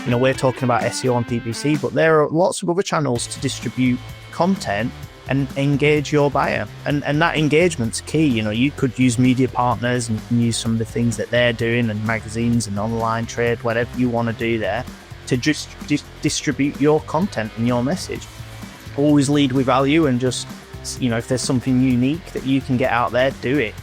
we're talking about SEO and PPC, but there are lots of other channels to distribute content and engage your buyer. And that engagement's key. You could use media partners and you can use some of the things that they're doing and magazines and online trade, whatever you want to do there to just distribute your content and your message. Always lead with value and just, if there's something unique that you can get out there, do it.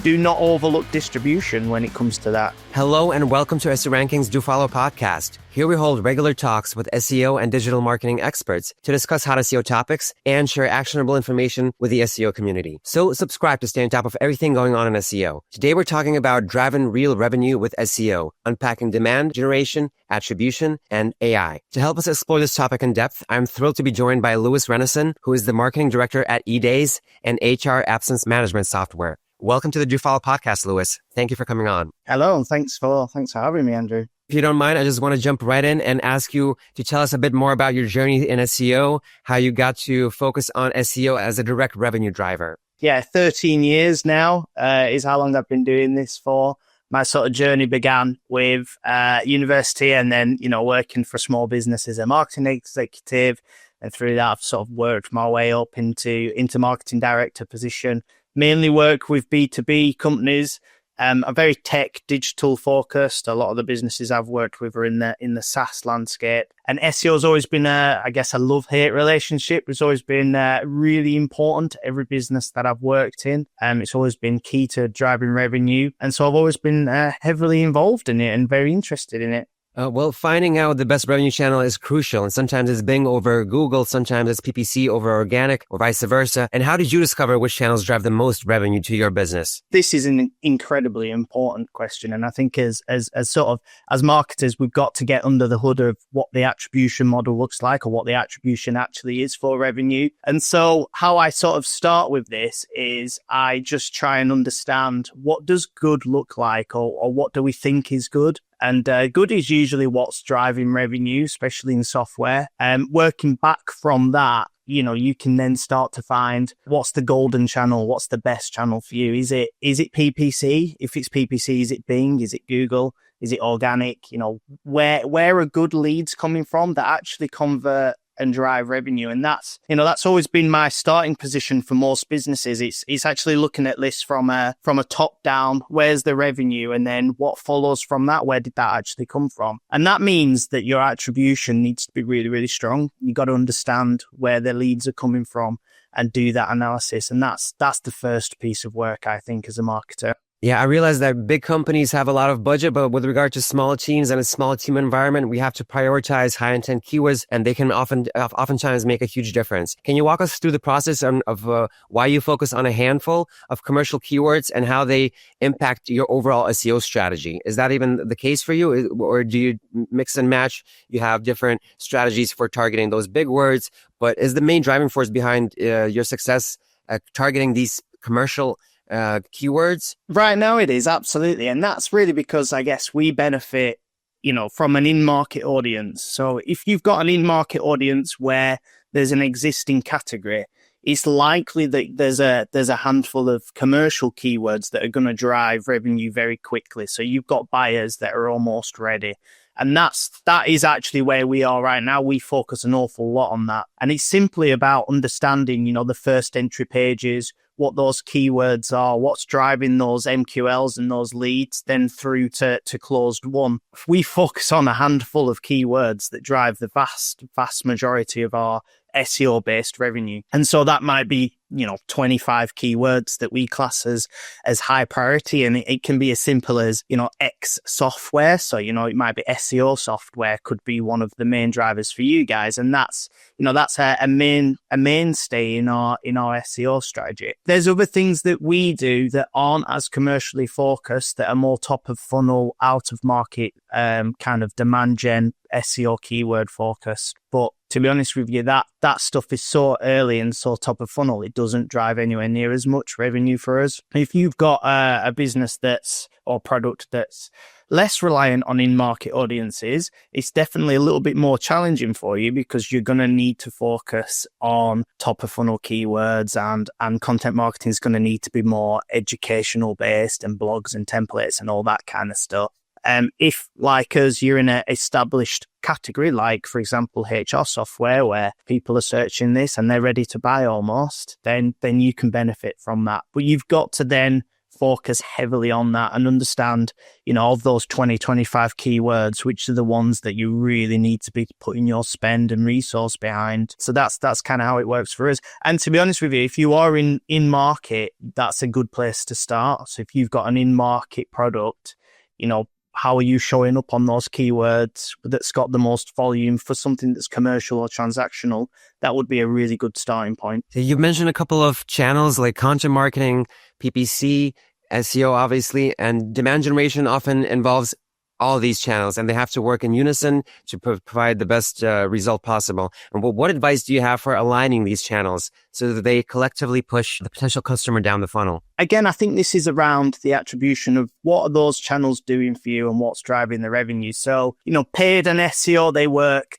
Do not overlook distribution when it comes to that. Hello and welcome to SEO Ranking's Do Follow podcast. Here we hold regular talks with SEO and digital marketing experts to discuss hot SEO topics and share actionable information with the SEO community. So subscribe to stay on top of everything going on in SEO. Today we're talking about driving real revenue with SEO, unpacking demand generation, attribution, and AI. To help us explore this topic in depth, I'm thrilled to be joined by Rennison, who is the marketing director at edays and HR absence management software. Welcome to the Do Follow podcast, Lewis. Thank you for coming on. Hello, and thanks for having me, Andrew. If you don't mind, I just want to jump right in and ask you to tell us a bit more about your journey in SEO, how you got to focus on SEO as a direct revenue driver. Yeah, 13 years now is how long I've been doing this for. My sort of journey began with university and then, working for small business as a marketing executive. And through that, I've sort of worked my way up into marketing director position. Mainly work with B2B companies. I'm very tech, digital focused. A lot of the businesses I've worked with are in the SaaS landscape. And SEO has always been a love-hate relationship. It's always been really important to every business that I've worked in. It's always been key to driving revenue. And so I've always been heavily involved in it and very interested in it. Well, finding out the best revenue channel is crucial. And sometimes it's Bing over Google. Sometimes it's PPC over organic or vice versa. And how did you discover which channels drive the most revenue to your business? This is an incredibly important question. And I think as marketers, we've got to get under the hood of what the attribution model looks like or what the attribution actually is for revenue. And so how I sort of start with this is I just try and understand what does good look like or what do we think is good? And good is usually what's driving revenue, especially in software. Working back from that, you can then start to find what's the golden channel, what's the best channel for you. Is it PPC? If it's PPC, is it Bing? Is it Google? Is it organic? Where are good leads coming from that actually convert and drive revenue? And that's always been my starting position for most businesses. It's actually looking at this from a top down. Where's the revenue? And then what follows from that? Where did that actually come from? And that means that your attribution needs to be really, really strong. You got to understand where the leads are coming from and do that analysis. And that's the first piece of work, I think, as a marketer. Yeah, I realize that big companies have a lot of budget, but with regard to small teams and a small team environment, we have to prioritize high intent keywords, and they can oftentimes make a huge difference. Can you walk us through the process of why you focus on a handful of commercial keywords and how they impact your overall SEO strategy? Is that even the case for you, or do you mix and match? You have different strategies for targeting those big words, but is the main driving force behind your success targeting these commercial keywords? Right now it is, absolutely. And that's really because I guess we benefit, from an in-market audience. So if you've got an in-market audience where there's an existing category, it's likely that there's a handful of commercial keywords that are going to drive revenue very quickly. So you've got buyers that are almost ready. And that is actually where we are right now. We focus an awful lot on that. And it's simply about understanding, the first entry pages, what those keywords are, what's driving those MQLs and those leads, then through to closed won. We focus on a handful of keywords that drive the vast majority of our SEO-based revenue. And so that might be, 25 keywords that we class as high priority. And it can be as simple as, X software. So, it might be SEO software could be one of the main drivers for you guys. And that's a mainstay in our SEO strategy. There's other things that we do that aren't as commercially focused, that are more top of funnel, out of market, kind of demand gen SEO keyword focused. But to be honest with you, that stuff is so early and so top of funnel, it doesn't drive anywhere near as much revenue for us. If you've got a business or product that's less reliant on in-market audiences, it's definitely a little bit more challenging for you because you're going to need to focus on top of funnel keywords and content marketing is going to need to be more educational based and blogs and templates and all that kind of stuff. If, like us, you're in an established category, like, for example, HR software, where people are searching this and they're ready to buy almost, then you can benefit from that. But you've got to then focus heavily on that and understand, of those 20, 25 keywords, which are the ones that you really need to be putting your spend and resource behind. So that's kind of how it works for us. And to be honest with you, if you are in market, that's a good place to start. So if you've got an in-market product, how are you showing up on those keywords that's got the most volume for something that's commercial or transactional? That would be a really good starting point. You mentioned a couple of channels like content marketing, PPC, SEO, obviously, and demand generation often involves all these channels, and they have to work in unison to provide the best result possible. And what advice do you have for aligning these channels so that they collectively push the potential customer down the funnel? Again, I think this is around the attribution of what are those channels doing for you and what's driving the revenue. So, paid and SEO,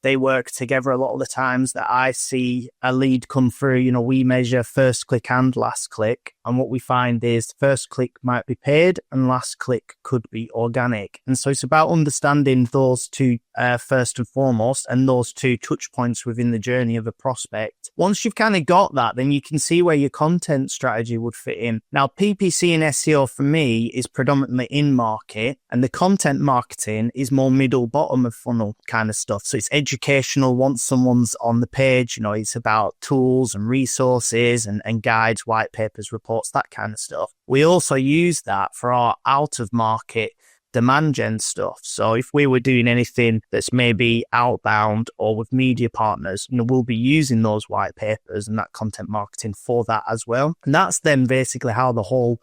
they work together a lot of the times that I see a lead come through. We measure first click and last click. And what we find is first click might be paid and last click could be organic. And so it's about understanding those two first and foremost, and those two touch points within the journey of a prospect. Once you've kind of got that, then you can see where your content strategy would fit in. Now, PPC and SEO for me is predominantly in market, and the content marketing is more middle bottom of funnel kind of stuff. So it's educational. Once someone's on the page, it's about tools and resources and guides, white papers, reports, that kind of stuff. We also use that for our out of market demand gen stuff. So if we were doing anything that's maybe outbound or with media partners, we'll be using those white papers and that content marketing for that as well. And that's then basically how the whole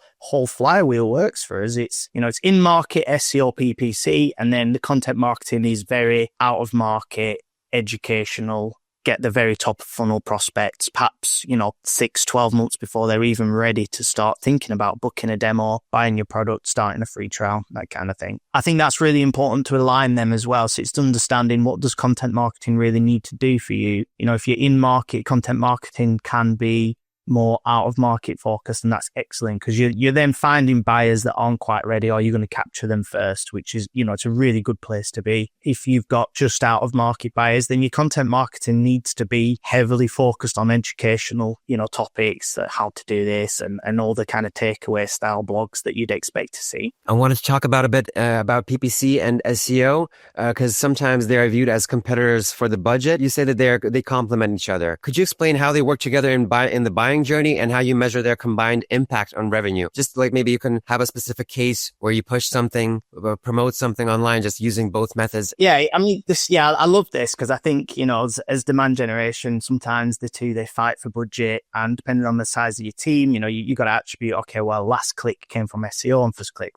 flywheel works for us. It's, it's in market SEO, PPC, and then the content marketing is very out of market, educational, get the very top of funnel prospects, perhaps, 6-12 months before they're even ready to start thinking about booking a demo, buying your product, starting a free trial, that kind of thing. I think that's really important to align them as well. So it's understanding, what does content marketing really need to do for you? If you're in market, content marketing can be more out of market focused, and that's excellent because you're then finding buyers that aren't quite ready, or you're going to capture them first, which is, it's a really good place to be. If you've got just out of market buyers, then your content marketing needs to be heavily focused on educational, topics, how to do this and all the kind of takeaway style blogs that you'd expect to see. I wanted to talk about a bit about PPC and SEO because sometimes they are viewed as competitors for the budget. You say that they complement each other. Could you explain how they work together in the buying journey and how you measure their combined impact on revenue? Just like maybe you can have a specific case where you push something, promote something online, just using both methods. Yeah, I mean, I love this because I think, as demand generation, sometimes the two, they fight for budget, and depending on the size of your team, you got to attribute, okay, well, last click came from SEO and first click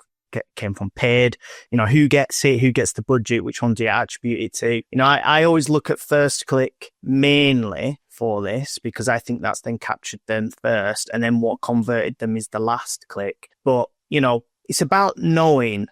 came from paid. Who gets it? Who gets the budget? Which one do you attribute it to? I always look at first click mainly for this because I think that's then captured them first, and then what converted them is the last click. But, it's about knowing,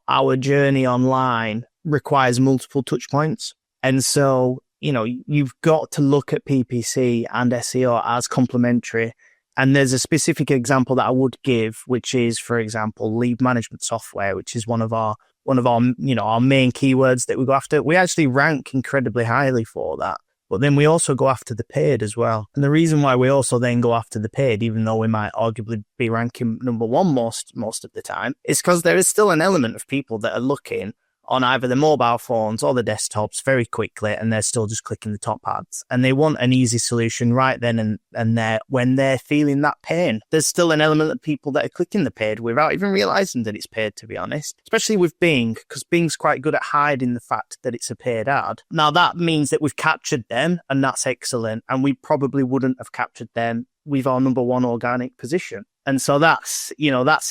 our journey online requires multiple touch points. And so, you've got to look at PPC and SEO as complementary. And there's a specific example that I would give, which is, for example, lead management software, which is one of our our main keywords that we go after. We actually rank incredibly highly for that. But then we also go after the paid as well. And the reason why we also then go after the paid, even though we might arguably be ranking number one most of the time, is because there is still an element of people that are looking on either the mobile phones or the desktops very quickly, and they're still just clicking the top ads. And they want an easy solution right then and there when they're feeling that pain. There's still an element of people that are clicking the paid without even realizing that it's paid, to be honest. Especially with Bing, because Bing's quite good at hiding the fact that it's a paid ad. Now, that means that we've captured them, and that's excellent. And we probably wouldn't have captured them with our number one organic position. And so that's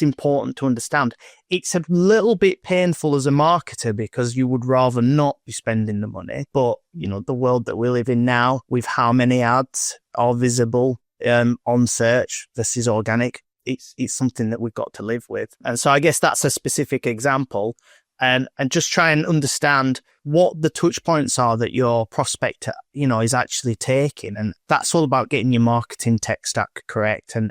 important to understand. It's a little bit painful as a marketer because you would rather not be spending the money. But, the world that we live in now, with how many ads are visible on search versus organic, it's something that we've got to live with. And so I guess that's a specific example. and just try and understand what the touch points are that your prospect, is actually taking. And that's all about getting your marketing tech stack correct and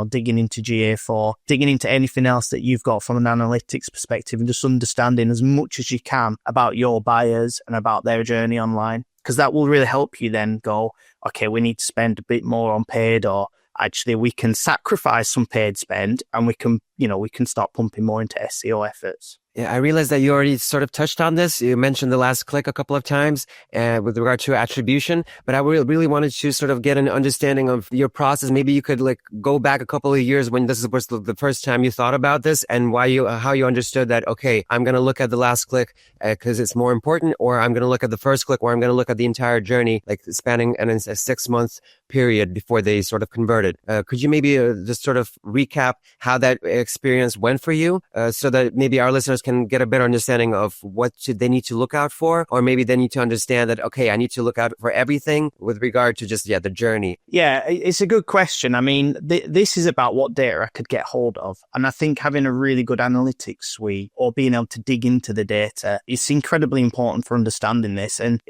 digging into GA4, digging into anything else that you've got from an analytics perspective and just understanding as much as you can about your buyers and about their journey online. Because that will really help you then go, okay, we need to spend a bit more on paid, or actually we can sacrifice some paid spend and we can start pumping more into SEO efforts. Yeah, I realized that you already sort of touched on this. You mentioned the last click a couple of times with regard to attribution, but I really wanted to sort of get an understanding of your process. Maybe you could go back a couple of years when this was the first time you thought about this and how you understood that, okay, I'm going to look at the last click because it's more important, or I'm going to look at the first click, or I'm going to look at the entire journey, spanning a 6-month period before they sort of converted. Could you maybe just sort of recap how that experience went for you so that maybe our listeners can get a better understanding of what should they need to look out for, or maybe they need to understand that, okay, I need to look out for everything with regard to just, the journey? Yeah, it's a good question. I mean, this is about what data I could get hold of. And I think having a really good analytics suite or being able to dig into the data is incredibly important for understanding this. And,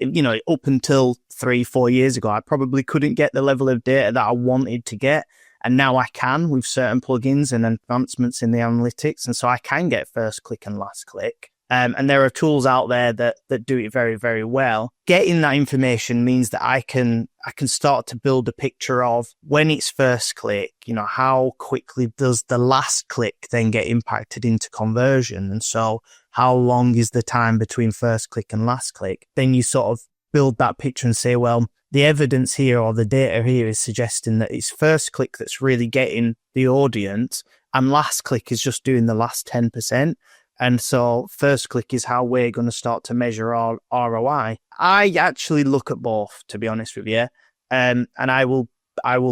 up until 3-4 years ago, I probably couldn't get the level of data that I wanted to get. And now I can with certain plugins and advancements in the analytics. And so I can get first click and last click. And there are tools out there that do it very, very well. Getting that information means that I can start to build a picture of when it's first click, how quickly does the last click then get impacted into conversion? And so how long is the time between first click and last click? Then you sort of build that picture and say, well, the evidence here or the data here is suggesting that it's first click that's really getting the audience and last click is just doing the last 10%. And so first click is how we're going to start to measure our ROI. I actually look at both, to be honest with you. And I will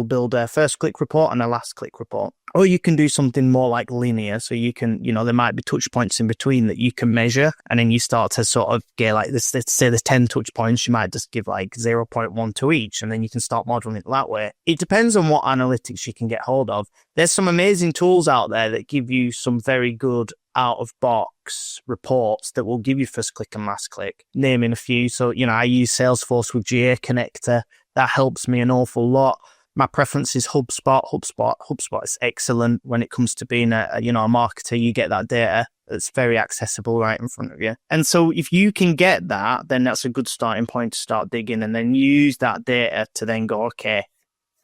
build a first click report and a last click report. Or you can do something more like linear. So you can, there might be touch points in between that you can measure. And then you start to sort of get this, let's say there's 10 touch points, you might just give 0.1 to each. And then you can start modeling it that way. It depends on what analytics you can get hold of. There's some amazing tools out there that give you some very good out of box reports that will give you first click and last click, naming a few. So, I use Salesforce with GA connector. That helps me an awful lot. My preference is HubSpot. HubSpot is excellent when it comes to being a marketer. You get that data that's very accessible right in front of you. And so if you can get that, then that's a good starting point to start digging and then use that data to then go, okay,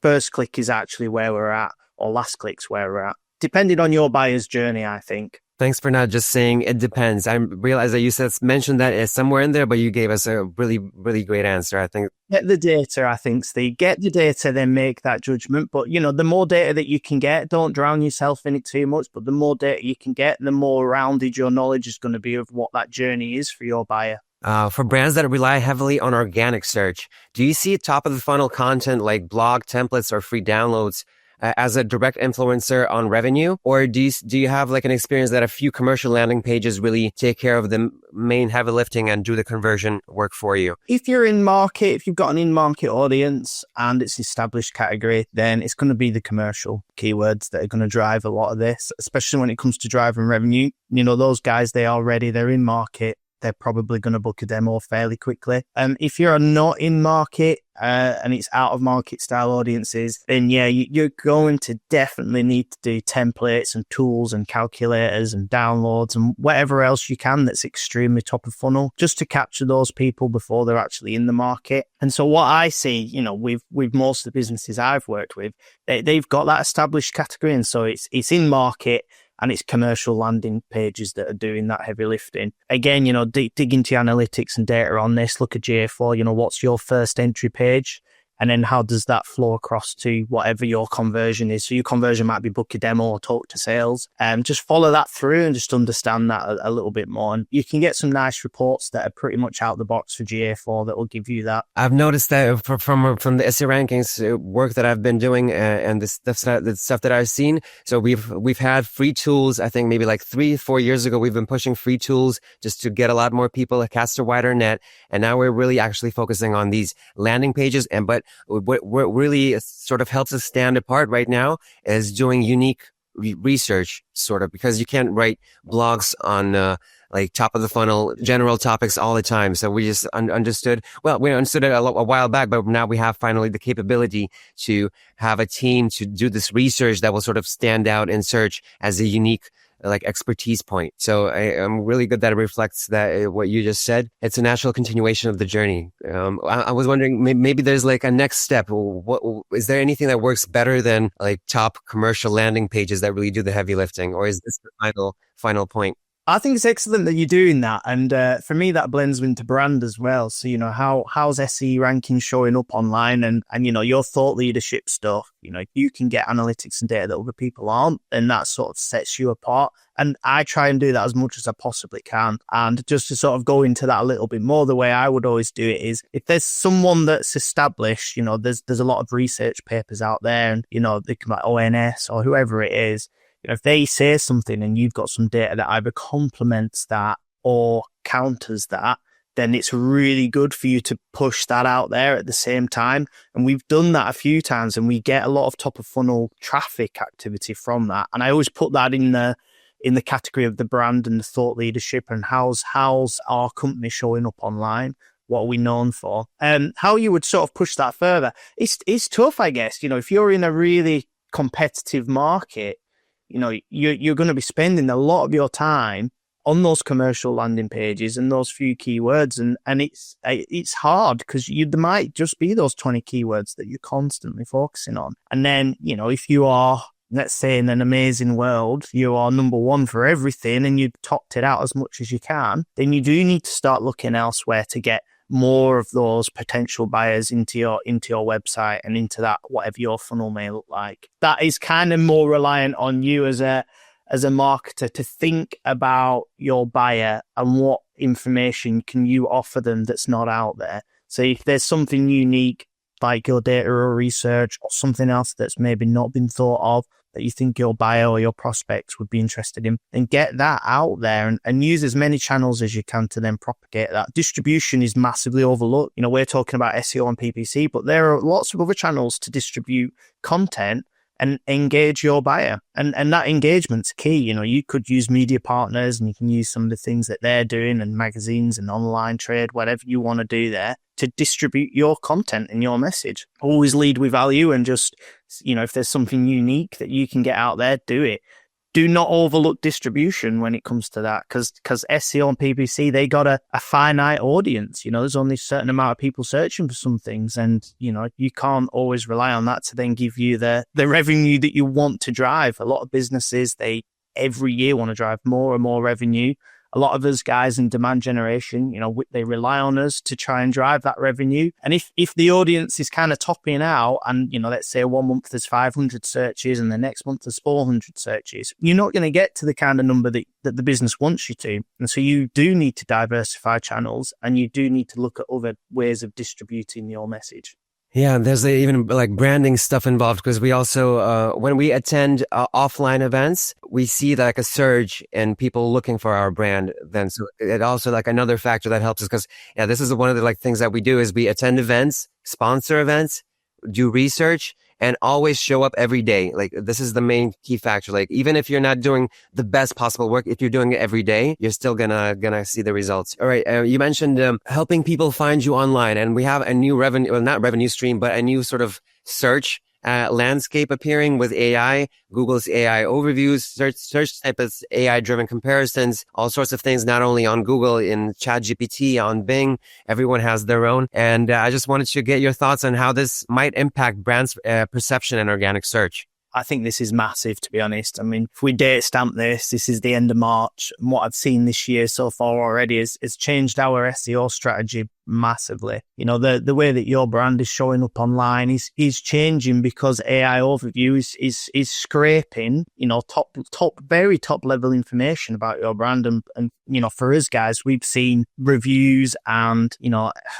first click is actually where we're at or last click's where we're at, depending on your buyer's journey, I think. Thanks for not just saying it depends. I realize that you mentioned that it's somewhere in there, but you gave us a really, really great answer, I think. Get the data, I think, Steve. Get the data, then make that judgment. But, the more data that you can get, don't drown yourself in it too much. But the more data you can get, the more rounded your knowledge is going to be of what that journey is for your buyer. For brands that rely heavily on organic search, do you see top of the funnel content like blog templates or free downloads as a direct influencer on revenue? Or do you have an experience that a few commercial landing pages really take care of the main heavy lifting and do the conversion work for you? If you're in market, if you've got an in-market audience and it's established category, then it's going to be the commercial keywords that are going to drive a lot of this, especially when it comes to driving revenue. Those guys, they're in market. They're probably going to book a demo fairly quickly. If you're not in market and it's out of market style audiences, then you're going to definitely need to do templates and tools and calculators and downloads and whatever else you can that's extremely top of funnel just to capture those people before they're actually in the market. And so what I see, with most of the businesses I've worked with, they've got that established category. And so it's in market. And it's commercial landing pages that are doing that heavy lifting. Again, dig into your analytics and data on this. Look at GA4, what's your first entry page? And then how does that flow across to whatever your conversion is? So your conversion might be book a demo or talk to sales. Just follow that through and just understand that a little bit more. And you can get some nice reports that are pretty much out the box for GA4 that will give you that. I've noticed that from the SEO rankings work that I've been the stuff that I've seen. So we've had free tools. I think maybe 3-4 years ago, we've been pushing free tools just to get a lot more people, cast a wider net. And now we're really actually focusing on these landing pages. But what really sort of helps us stand apart right now is doing unique research sort of, because you can't write blogs on, like top of the funnel, general topics all the time. So we just understood, well, we understood it a while back, but now we have finally the capability to have a team to do this research that will sort of stand out in search as a unique like expertise point. So I'm really good that it reflects that what you just said. It's a natural continuation of the journey. I was wondering, maybe there's like a next step. What is there anything that works better than like top commercial landing pages that really do the heavy lifting, or is this the final point? I think it's excellent that you're doing that. And for me, that blends into brand as well. So, how's SE ranking showing up online and, your thought leadership stuff, you can get analytics and data that other people aren't, and that sort of sets you apart. And I try and do that as much as I possibly can. And just to sort of go into that a little bit more, the way I would always do it is if there's someone that's established, there's a lot of research papers out there and, they come like ONS or whoever it is. If they say something and you've got some data that either complements that or counters that, then it's really good for you to push that out there at the same time. And we've done that a few times and we get a lot of top of funnel traffic activity from that. And I always put that in the category of the brand and the thought leadership and how's our company showing up online. What are we known for? How you would sort of push that further. It's tough, I guess. If you're in a really competitive market, you're going to be spending a lot of your time on those commercial landing pages and those few keywords. And it's hard because there might just be those 20 keywords that you're constantly focusing on. And then, if you are, let's say in an amazing world, you are number one for everything and you've topped it out as much as you can, then you do need to start looking elsewhere to get more of those potential buyers into your website and into that, whatever your funnel may look like. That is kind of more reliant on you as a marketer to think about your buyer and what information can you offer them that's not out there. So if there's something unique like your data or research or something else that's maybe not been thought of that you think your buyer or your prospects would be interested in, then get that out there and use as many channels as you can to then propagate that. Distribution is massively overlooked. We're talking about SEO and PPC, but there are lots of other channels to distribute content and engage your buyer. And that engagement's key. You could use media partners and you can use some of the things that they're doing and magazines and online trade, whatever you want to do there to distribute your content and your message. Always lead with value and just, if there's something unique that you can get out there, do it. Do not overlook distribution when it comes to that because SEO and PPC, they got a finite audience. There's only a certain amount of people searching for some things and, you can't always rely on that to then give you the revenue that you want to drive. A lot of businesses, they every year want to drive more and more revenue. A lot of us guys in demand generation, they rely on us to try and drive that revenue. And if the audience is kind of topping out and, let's say 1 month there's 500 searches and the next month there's 400 searches, you're not going to get to the kind of number that the business wants you to. And so you do need to diversify channels and you do need to look at other ways of distributing your message. Yeah, there's even like branding stuff involved because we also, when we attend offline events, we see like a surge in people looking for our brand. Then, so it also like another factor that helps us because this is one of the like things that we do is we attend events, sponsor events, do research, and always show up every day. Like this is the main key factor. Like even if you're not doing the best possible work, if you're doing it every day, you're still gonna see the results. All right. You mentioned helping people find you online, and we have a new revenue, well, not revenue stream, but a new sort of search landscape appearing with AI, Google's AI overviews, search type of AI driven comparisons, all sorts of things, not only on Google, in ChatGPT, on Bing, everyone has their own. And I just wanted to get your thoughts on how this might impact brands' perception and organic search. I think this is massive, to be honest. I mean, if we date stamp this is the end of March. And what I've seen this year so far already is changed our SEO strategy massively. The way that your brand is showing up online is changing because AI overview is scraping, very top level information about your brand. And for us guys, we've seen reviews and,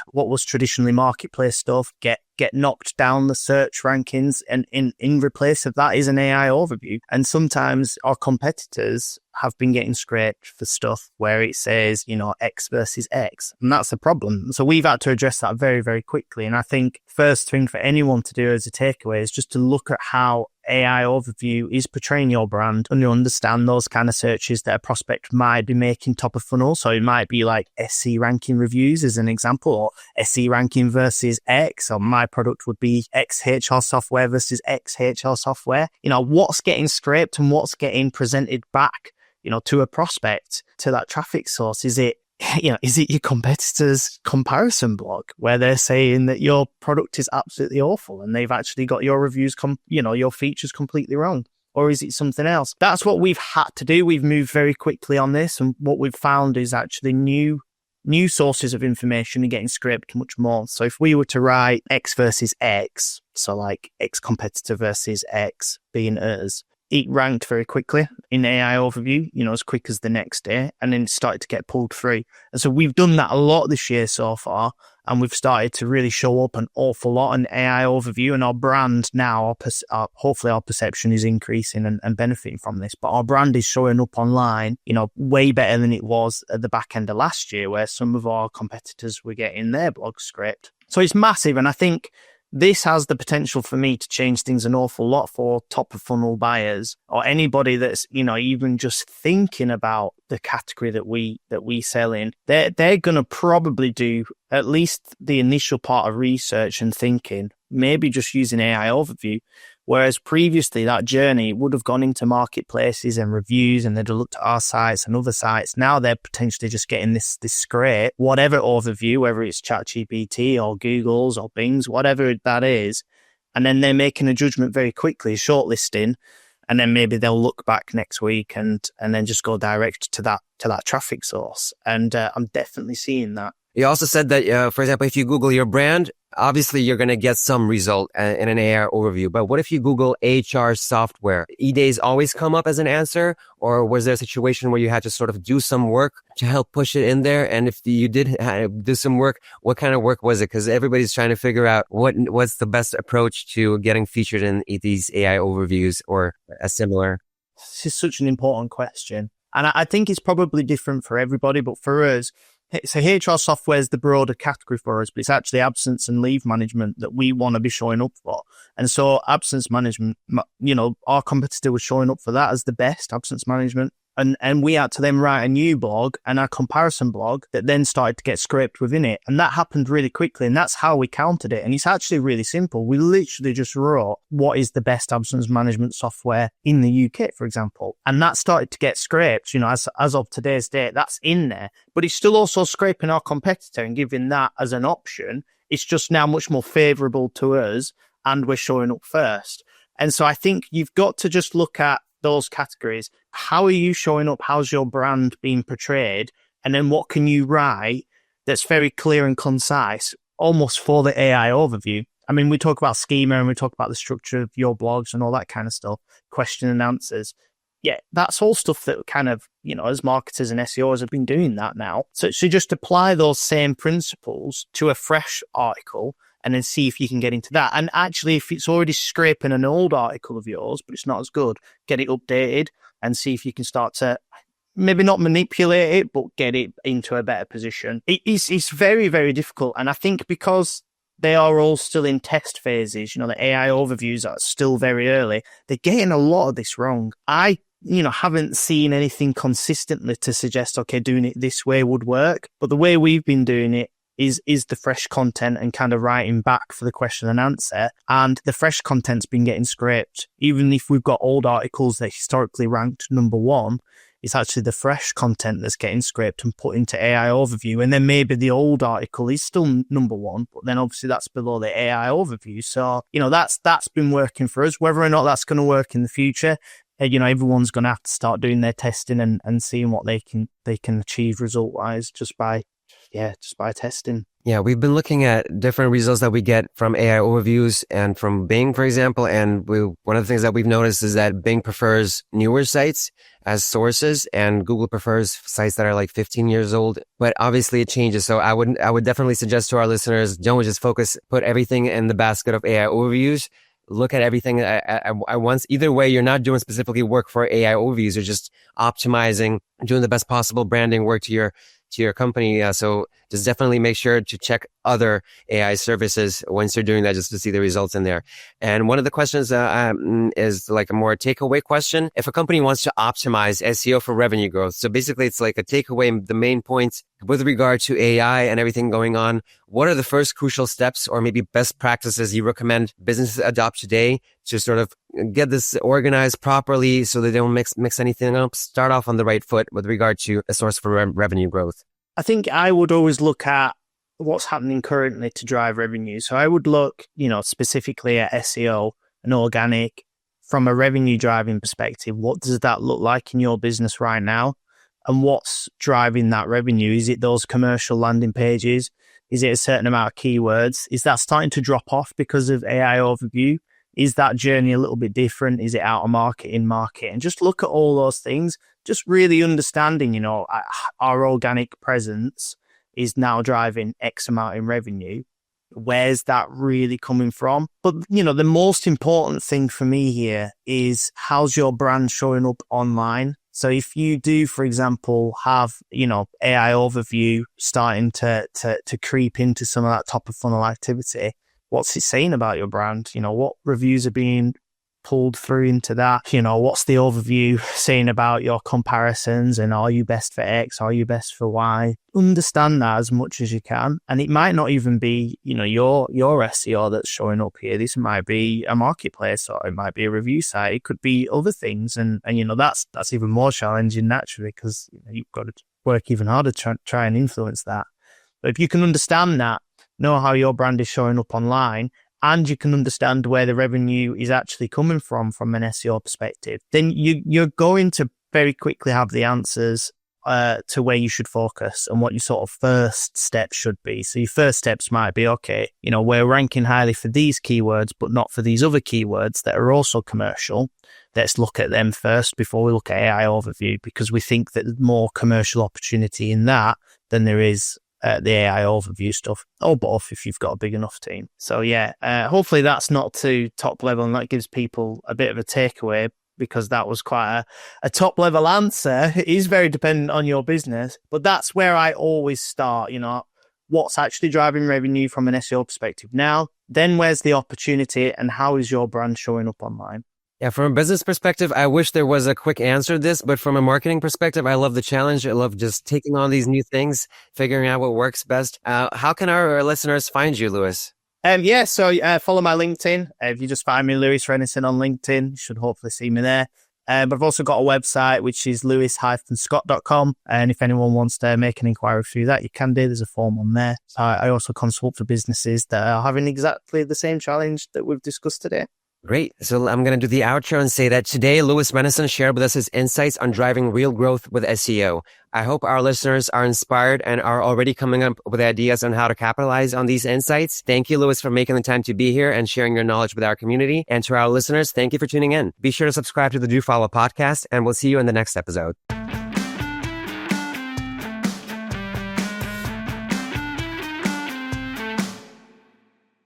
what was traditionally marketplace stuff get knocked down the search rankings, and in replace of that is an AI overview. And sometimes our competitors have been getting scraped for stuff where it says, X versus X. And that's a problem. So we've had to address that very, very quickly. And I think first thing for anyone to do as a takeaway is just to look at how AI overview is portraying your brand, and you understand those kind of searches that a prospect might be making top of funnel. So it might be like SE ranking reviews as an example, or SE ranking versus X, or my product would be X HR software versus X HR software. What's getting scraped and what's getting presented back, to a prospect, to that traffic source? Is it your competitor's comparison blog where they're saying that your product is absolutely awful and they've actually got your reviews, your features completely wrong? Or is it something else? That's what we've had to do. We've moved very quickly on this. And what we've found is actually new sources of information are getting scraped much more. So if we were to write X versus X, so like X competitor versus X being us, it ranked very quickly in AI overview, as quick as the next day, and then it started to get pulled through. And so we've done that a lot this year so far, and we've started to really show up an awful lot in AI overview, and our brand now, hopefully our perception is increasing and benefiting from this, but our brand is showing up online, way better than it was at the back end of last year, where some of our competitors were getting their blog scraped. So it's massive, and I think this has the potential for me to change things an awful lot for top of funnel buyers, or anybody that's, even just thinking about the category that we sell in. They're going to probably do at least the initial part of research and thinking, maybe just using AI overview. Whereas previously that journey would have gone into marketplaces and reviews, and they'd have looked at our sites and other sites. Now they're potentially just getting this scrape, whatever overview, whether it's ChatGPT or Google's or Bing's, whatever that is. And then they're making a judgment very quickly, shortlisting, and then maybe they'll look back next week and then just go direct to that traffic source. And I'm definitely seeing that. You also said that, for example, if you Google your brand, obviously you're going to get some result in an AI overview. But what if you Google HR software? edays always come up as an answer? Or was there a situation where you had to sort of do some work to help push it in there? And if you did do some work, what kind of work was it? Because everybody's trying to figure out what's the best approach to getting featured in these AI overviews or a similar. This is such an important question. And I think it's probably different for everybody, but for us, so HR software is the broader category for us, but it's actually absence and leave management that we want to be showing up for. And so absence management, our competitor was showing up for that as the best absence management. And we had to then write a new blog and a comparison blog that then started to get scraped within it. And that happened really quickly. And that's how we counted it. And it's actually really simple. We literally just wrote what is the best absence management software in the UK, for example. And that started to get scraped, as of today's date, that's in there. But it's still also scraping our competitor and giving that as an option. It's just now much more favorable to us, and we're showing up first. And so I think you've got to just look at those categories. How are you showing up? How's your brand being portrayed? And then what can you write that's very clear and concise, almost for the AI overview? I mean, we talk about schema and we talk about the structure of your blogs and all that kind of stuff, question and answers. Yeah, that's all stuff that kind of, as marketers and SEOs have been doing that now. So just apply those same principles to a fresh article and then see if you can get into that. And actually, if it's already scraping an old article of yours, but it's not as good, get it updated and see if you can start to maybe not manipulate it, but get it into a better position. It's very, very difficult. And I think because they are all still in test phases, the AI overviews are still very early, they're getting a lot of this wrong. I haven't seen anything consistently to suggest, okay, doing it this way would work. But the way we've been doing it is the fresh content and kind of writing back for the question and answer. And the fresh content's been getting scraped. Even if we've got old articles that historically ranked number one, it's actually the fresh content that's getting scraped and put into AI overview. And then maybe the old article is still number one, but then obviously that's below the AI overview. So, that's been working for us. Whether or not that's going to work in the future, everyone's going to have to start doing their testing and seeing what they can achieve result wise just by testing. Yeah, we've been looking at different results that we get from AI overviews and from Bing, for example. And one of the things that we've noticed is that Bing prefers newer sites as sources and Google prefers sites that are like 15 years old. But obviously it changes. So I would definitely suggest to our listeners, don't just put everything in the basket of AI overviews. Look at everything at once. Either way, you're not doing specifically work for AI overviews. You're just optimizing, doing the best possible branding work to to your company. So just definitely make sure to check other AI services once you're doing that, just to see the results in there. And one of the questions is like a more takeaway question. If a company wants to optimize SEO for revenue growth, so basically it's like a takeaway, the main points with regard to AI and everything going on, what are the first crucial steps or maybe best practices you recommend businesses adopt today to sort of get this organized properly so they don't mix anything up, start off on the right foot with regard to a source for revenue growth? I think I would always look at what's happening currently to drive revenue. So I would look, specifically at SEO and organic from a revenue driving perspective. What does that look like in your business right now? And what's driving that revenue? Is it those commercial landing pages? Is it a certain amount of keywords? Is that starting to drop off because of AI overview? Is that journey a little bit different? Is it out of market, in market? And just look at all those things, just really understanding, our organic presence is now driving X amount in revenue. Where's that really coming from? But, the most important thing for me here is how's your brand showing up online? So if you do, for example, have, AI overview starting to creep into some of that top of funnel activity, what's it saying about your brand? What reviews are being pulled through into that? What's the overview saying about your comparisons, and are you best for X? Are you best for Y? Understand that as much as you can. And it might not even be, your SEO that's showing up here. This might be a marketplace, or it might be a review site. It could be other things. And that's even more challenging naturally, because you've got to work even harder to try and influence that. But if you can understand that, know how your brand is showing up online, and you can understand where the revenue is actually coming from an SEO perspective, then you're going to very quickly have the answers to where you should focus and what your sort of first steps should be. So your first steps might be, okay, we're ranking highly for these keywords, but not for these other keywords that are also commercial. Let's look at them first before we look at AI overview, because we think that there's more commercial opportunity in that than there is the AI overview stuff, or both if you've got a big enough team. So hopefully that's not too top level, and that gives people a bit of a takeaway, because that was quite a top level answer. It is very dependent on your business, but that's where I always start, what's actually driving revenue from an SEO perspective now, then where's the opportunity, and how is your brand showing up online? Yeah, from a business perspective, I wish there was a quick answer to this, but from a marketing perspective, I love the challenge. I love just taking on these new things, figuring out what works best. How can our listeners find you, Lewis? So follow my LinkedIn. If you just find me Lewis Rennison on LinkedIn, you should hopefully see me there. But I've also got a website, which is lewis-scott.com. And if anyone wants to make an inquiry through that, you can do. There's a form on there. I also consult for businesses that are having exactly the same challenge that we've discussed today. Great. So I'm going to do the outro and say that today, Lewis Rennison shared with us his insights on driving real growth with SEO. I hope our listeners are inspired and are already coming up with ideas on how to capitalize on these insights. Thank you, Lewis, for making the time to be here and sharing your knowledge with our community. And to our listeners, thank you for tuning in. Be sure to subscribe to the Do Follow podcast, and we'll see you in the next episode.